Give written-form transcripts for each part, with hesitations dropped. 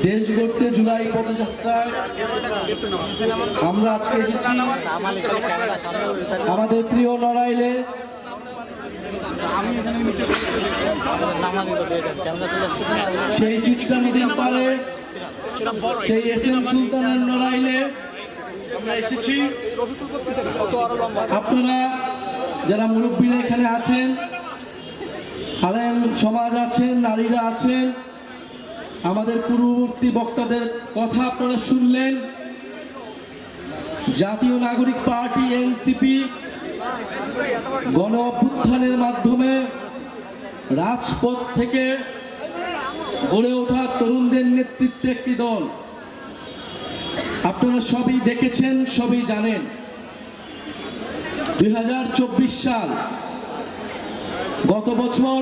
দেশ গড়তে জুলাই পদযাত্রায় আমরা আজকে এসেছি আমাদের প্রিয় নড়াইলে। সেই চিত্রা নদীর পারে সেই এসএম সুলতানের নড়াইলে আমরা এসেছি। আপনারা যারা মুরব্বীরা এখানে আছেন, আলেম সমাজ আছেন, নারীরা আছেন, আমাদের পূর্ববর্তী বক্তাদের কথা আপনারা শুনলেন। জাতীয় নাগরিক পার্টি এনসিপি গণ অভ্যুত্থানের মাধ্যমে রাজপথ থেকে গড়ে ওঠা তরুণদের নেতৃত্বে একটি দল। আপনারা সবই দেখেছেন, সবই জানেন। 2024 সাল গত বছর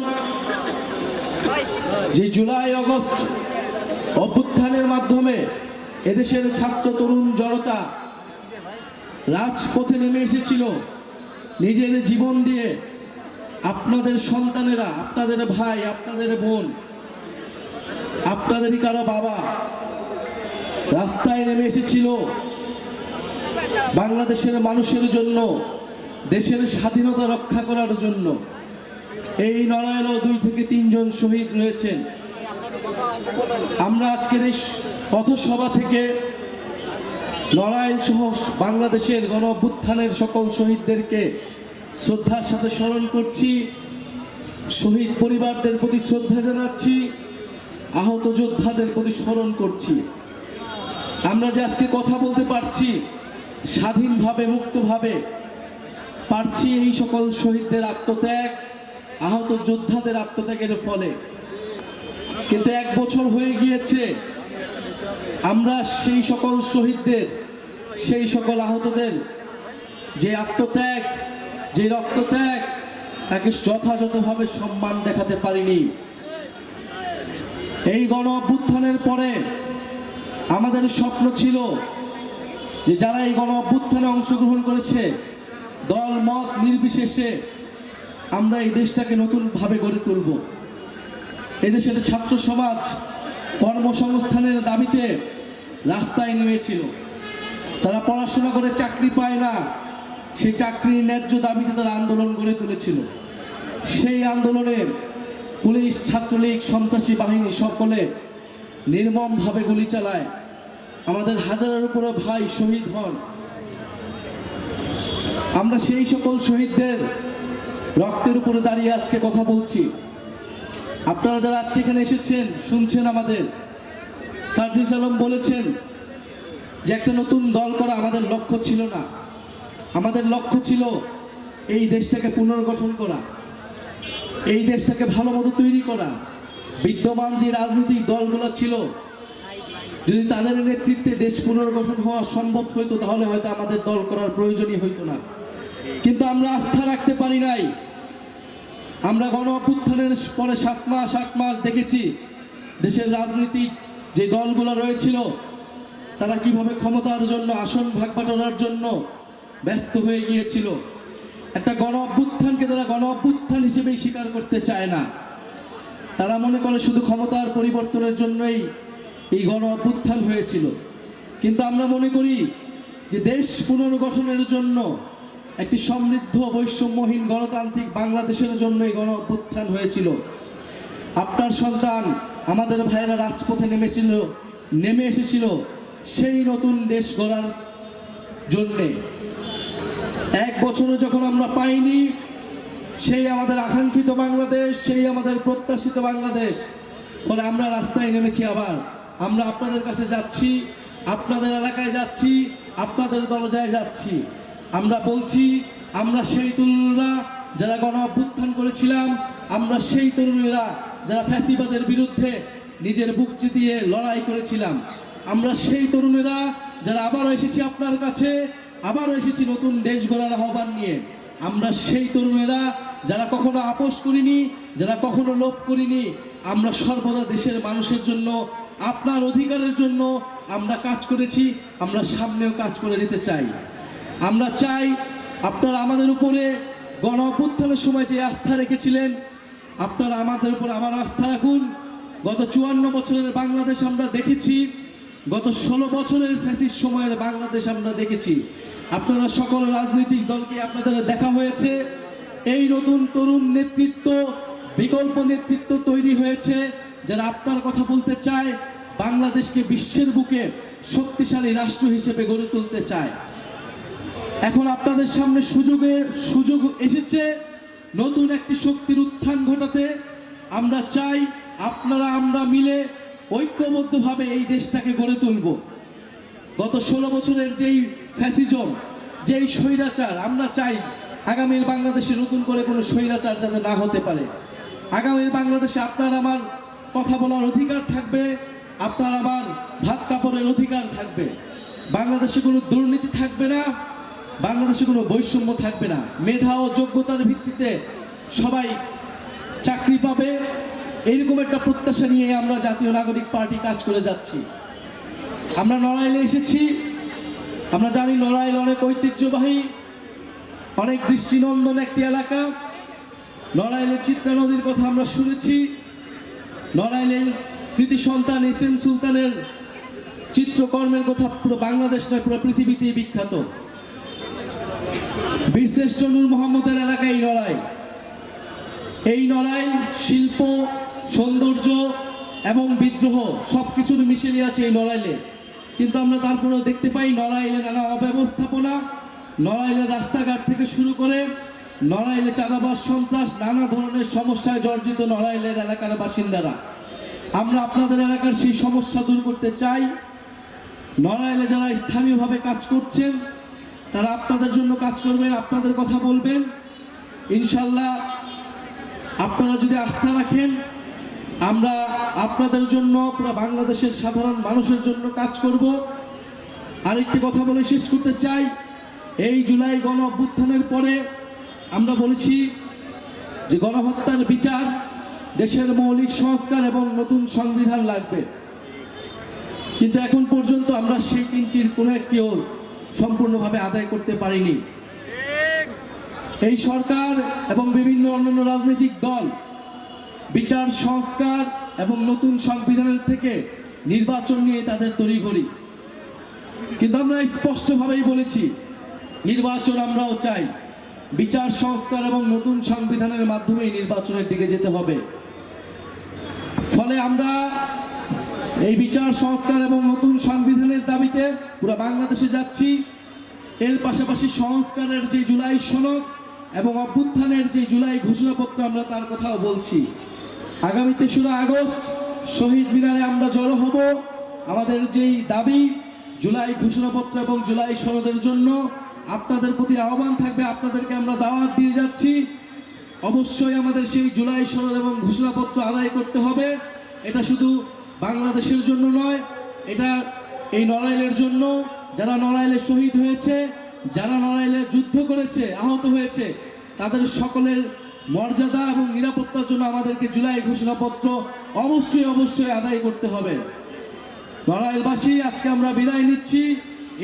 যে জুলাই আগস্ট অভ্যুত্থানের মাধ্যমে এদেশের ছাত্র তরুণ জনতা রাজপথে নেমে এসেছিল নিজের জীবন দিয়ে। আপনাদের সন্তানেরা, আপনাদের ভাই, আপনাদের বোন, আপনাদেরই কারো বাবা রাস্তায় নেমে এসেছিল বাংলাদেশের মানুষের জন্য, দেশের স্বাধীনতা রক্ষা করার জন্য। এই নড়াইলেও 2 থেকে 3 জন শহীদ রয়েছেন। আমরা আজকের এই পথসভা থেকে নড়াইল সহ বাংলাদেশের গণ অভ্যুত্থানের সকল শহীদদেরকে শ্রদ্ধার সাথে স্মরণ করছি, শহীদ পরিবারদের প্রতি শ্রদ্ধা জানাচ্ছি, আহত যোদ্ধাদের প্রতি স্মরণ করছি। আমরা যে আজকে কথা বলতে পারছি স্বাধীনভাবে, মুক্তভাবে পারছি এই সকল শহীদদের আত্মত্যাগ, আহত যোদ্ধাদের আত্মত্যাগের ফলে। কিন্তু 1 বছর হয়ে গিয়েছে, আমরা সেই সকল শহীদদের, সেই সকল আহতদের যে আত্মত্যাগ, যে রক্তত্যাগ, তাকে যথাযথভাবে সম্মান দেখাতে পারিনি। এই গণ অভ্যুত্থানের পরে আমাদের স্বপ্ন ছিল যে যারা এই গণ অভ্যুত্থানে অংশগ্রহণ করেছে, দল মত নির্বিশেষে আমরা এই দেশটাকে নতুনভাবে গড়ে তুলব। এদেশের ছাত্র সমাজ কর্মসংস্থানের দাবিতে রাস্তায় নেমেছিল। তারা পড়াশোনা করে চাকরি পায় না, সেই চাকরির ন্যায্য দাবিতে তারা আন্দোলন গড়ে তুলেছিল। সেই আন্দোলনে পুলিশ, ছাত্রলীগ, সন্ত্রাসী বাহিনী সকলে নির্মমভাবে গুলি চালায়। আমাদের হাজারের উপরে ভাই শহীদ হন। আমরা সেই সকল শহীদদের রক্তের উপরে দাঁড়িয়ে আজকে কথা বলছি। আপনারা যারা আজকে এখানে এসেছেন, শুনছেন, আমাদের সার্জিস আলম বলেছেন যে একটা নতুন দল করা আমাদের লক্ষ্য ছিল না। আমাদের লক্ষ্য ছিল এই দেশটাকে পুনর্গঠন করা, এই দেশটাকে ভালো মতো তৈরি করা। বিদ্যমান যে রাজনৈতিক দলগুলো ছিল, যদি তাদের নেতৃত্বে দেশ পুনর্গঠন হওয়া সম্ভব হইতো, তাহলে হয়তো আমাদের দল করার প্রয়োজনই হইতো না। কিন্তু আমরা আস্থা রাখতে পারি নাই। আমরা গণ অভ্যুত্থানের পরে 7 মাস দেখেছি দেশের রাজনৈতিক যে দলগুলো রয়েছিল তারা কিভাবে ক্ষমতার জন্য, আসন ভাগ বাটোয়ারার জন্য ব্যস্ত হয়ে গিয়েছিল। একটা গণ অভ্যুত্থানকে তারা গণ অভ্যুত্থান হিসেবেই স্বীকার করতে চায় না। তারা মনে করে শুধু ক্ষমতার পরিবর্তনের জন্যই এই গণ অভ্যুত্থান হয়েছিল। কিন্তু আমরা মনে করি যে দেশ পুনর্গঠনের জন্য, একটি সমৃদ্ধ বৈষম্যহীন গণতান্ত্রিক বাংলাদেশের জন্য এই গণ অভ্যুত্থান হয়েছিল। আপনার সন্তান, আমাদের ভাইয়েরা রাজপথে নেমে এসেছিল সেই নতুন দেশ গড়ার জন্যে। 1 বছরে যখন আমরা পাইনি সেই আমাদের আকাঙ্ক্ষিত বাংলাদেশ, সেই আমাদের প্রত্যাশিত বাংলাদেশ, ফলে আমরা রাস্তায় নেমেছি। আবার আমরা আপনাদের কাছে যাচ্ছি, আপনাদের এলাকায় যাচ্ছি, আপনাদের দরজায় যাচ্ছি। আমরা বলছি, আমরা সেই তরুণরা যারা গণ অভ্যুত্থান করেছিলাম, আমরা সেই তরুণেরা যারা ফ্যাসিবাদের বিরুদ্ধে নিজের বুক চিতিয়ে লড়াই করেছিলাম, আমরা সেই তরুণেরা যারা আবারও এসেছি আপনার কাছে, আবারও এসেছি নতুন দেশ গড়ার আহ্বান নিয়ে। আমরা সেই তরুণেরা যারা কখনো আপোষ করিনি, যারা কখনো লোভ করিনি। আমরা সর্বদা দেশের মানুষের জন্য, আপনার অধিকারের জন্য আমরা কাজ করেছি, আমরা সামনেও কাজ করে যেতে চাই। আমরা চাই আপনারা আমাদের উপরে গণ অভ্যুত্থানের সময় যে আস্থা রেখেছিলেন, আপনারা আমাদের উপর আবার আস্থা রাখুন। গত 54 বছরের বাংলাদেশ আমরা দেখেছি, গত 16 বছরের ফ্যাসিস্ট সময়ের বাংলাদেশ আমরা দেখেছি। আপনারা সকল রাজনৈতিক দলকে আপনাদের দেখা হয়েছে। এই নতুন তরুণ নেতৃত্ব, বিকল্প নেতৃত্ব তৈরি হয়েছে, যারা আপনার কথা বলতে চায়, বাংলাদেশকে বিশ্বের বুকে শক্তিশালী রাষ্ট্র হিসেবে গড়ে তুলতে চায়। এখন আপনাদের সামনে সুযোগ এসেছে নতুন একটি শক্তির উত্থান ঘটাতে। আমরা চাই আমরা মিলে ঐক্যবদ্ধভাবে এই দেশটাকে গড়ে তুলব। গত 16 বছরের যেই ফ্যাসিজম, যেই স্বৈরাচার, আমরা চাই আগামীর বাংলাদেশে নতুন করে কোনো স্বৈরাচার যাতে না হতে পারে। আগামীর বাংলাদেশে আপনার আমার কথা বলার অধিকার থাকবে, আপনার আমার ভাত কাপড়ের অধিকার থাকবে। বাংলাদেশে কোনো দুর্নীতি থাকবে না, বাংলাদেশে কোনো বৈষম্য থাকবে না। মেধা ও যোগ্যতার ভিত্তিতে সবাই চাকরি পাবে, এইরকম একটা প্রত্যাশা নিয়ে আমরা জাতীয় নাগরিক পার্টি কাজ করে যাচ্ছি। আমরা নড়াইলে এসেছি। আমরা জানি নড়াইল অনেক ঐতিহ্যবাহী, অনেক দৃষ্টিনন্দন একটি এলাকা। নড়াইলের চিত্রা নদীর কথা আমরা শুনেছি। নড়াইলের কৃতি সন্তান এসএম সুলতানের চিত্রকর্মের কথা পুরো বাংলাদেশ নয়, পুরো পৃথিবীতেই বিখ্যাত। বীরশ্রেষ্ঠ নূর মোহাম্মদের এলাকা এই নড়াইল। এই নড়াইল শিল্প, সৌন্দর্য এবং বিদ্রোহ সবকিছুর মিশেলি আছে এই নড়াইলে। কিন্তু আমরা তারপরেও দেখতে পাই নড়াইলে নানা অব্যবস্থাপনা, নড়াইলের রাস্তাঘাট থেকে শুরু করে নড়াইলে চাঁদাবাজ, সন্ত্রাস, নানা ধরনের সমস্যায় জর্জরিত নড়াইলের এলাকার বাসিন্দারা। আমরা আপনাদের এলাকার সেই সমস্যা দূর করতে চাই। নড়াইলে যারা স্থানীয়ভাবে কাজ করছেন তারা আপনাদের জন্য কাজ করবেন, আপনাদের কথা বলবেন। ইনশাল্লাহ আপনারা যদি আস্থা রাখেন, আমরা আপনাদের জন্য, পুরো বাংলাদেশের সাধারণ মানুষের জন্য কাজ করব। আরেকটি কথা বলে শেষ করতে চাই, এই জুলাই গণ অভ্যুত্থানের পরে আমরা বলেছি যে গণহত্যার বিচার, দেশের মৌলিক সংস্কার এবং নতুন সংবিধান লাগবে। কিন্তু এখন পর্যন্ত আমরা সেই তিনটির কোনো একটিও সম্পূর্ণভাবে আদায় করতে পারিনি। এই সরকার এবং বিভিন্ন অন্যান্য রাজনৈতিক দল বিচার, সংস্কার এবং নতুন সংবিধানের থেকে নির্বাচন নিয়ে তাদের তড়িঘড়ি। কিন্তু আমরা স্পষ্টভাবেই বলেছি নির্বাচন আমরাও চাই, বিচার, সংস্কার এবং নতুন সংবিধানের মাধ্যমেই নির্বাচনের দিকে যেতে হবে। ফলে আমরা এই বিচার, সংস্কার এবং নতুন সংবিধানের দাবিতে পুরো বাংলাদেশে যাচ্ছি। এর পাশাপাশি সংস্কারের যে জুলাই সনদ এবং অভ্যুত্থানের যে জুলাই ঘোষণাপত্র, আমরা তার কথাও বলছি। আগামী 3রা আগস্ট শহীদ মিনারে আমরা জড়ো হব। আমাদের যেই দাবি জুলাই ঘোষণাপত্র এবং জুলাই সনদের জন্য, আপনাদের প্রতি আহ্বান থাকবে, আপনাদেরকে আমরা দাওয়াত দিয়ে যাচ্ছি। অবশ্যই আমাদের সেই জুলাই সনদ এবং ঘোষণাপত্র আদায় করতে হবে। এটা শুধু বাংলাদেশের জন্য নয়, এটা এই নড়াইলের জন্য, যারা নড়াইলে শহীদ হয়েছে, যারা নড়াইলে যুদ্ধ করেছে, আহত হয়েছে, তাদের সকলের মর্যাদা এবং নিরাপত্তার জন্য আমাদেরকে জুলাই ঘোষণাপত্র অবশ্যই আদায় করতে হবে। নড়াইলবাসী, আজকে আমরা বিদায় নিচ্ছি।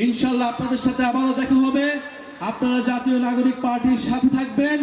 ইনশাল্লাহ আপনাদের সাথে আবারও দেখা হবে। আপনারা জাতীয় নাগরিক পার্টির সাথে থাকবেন।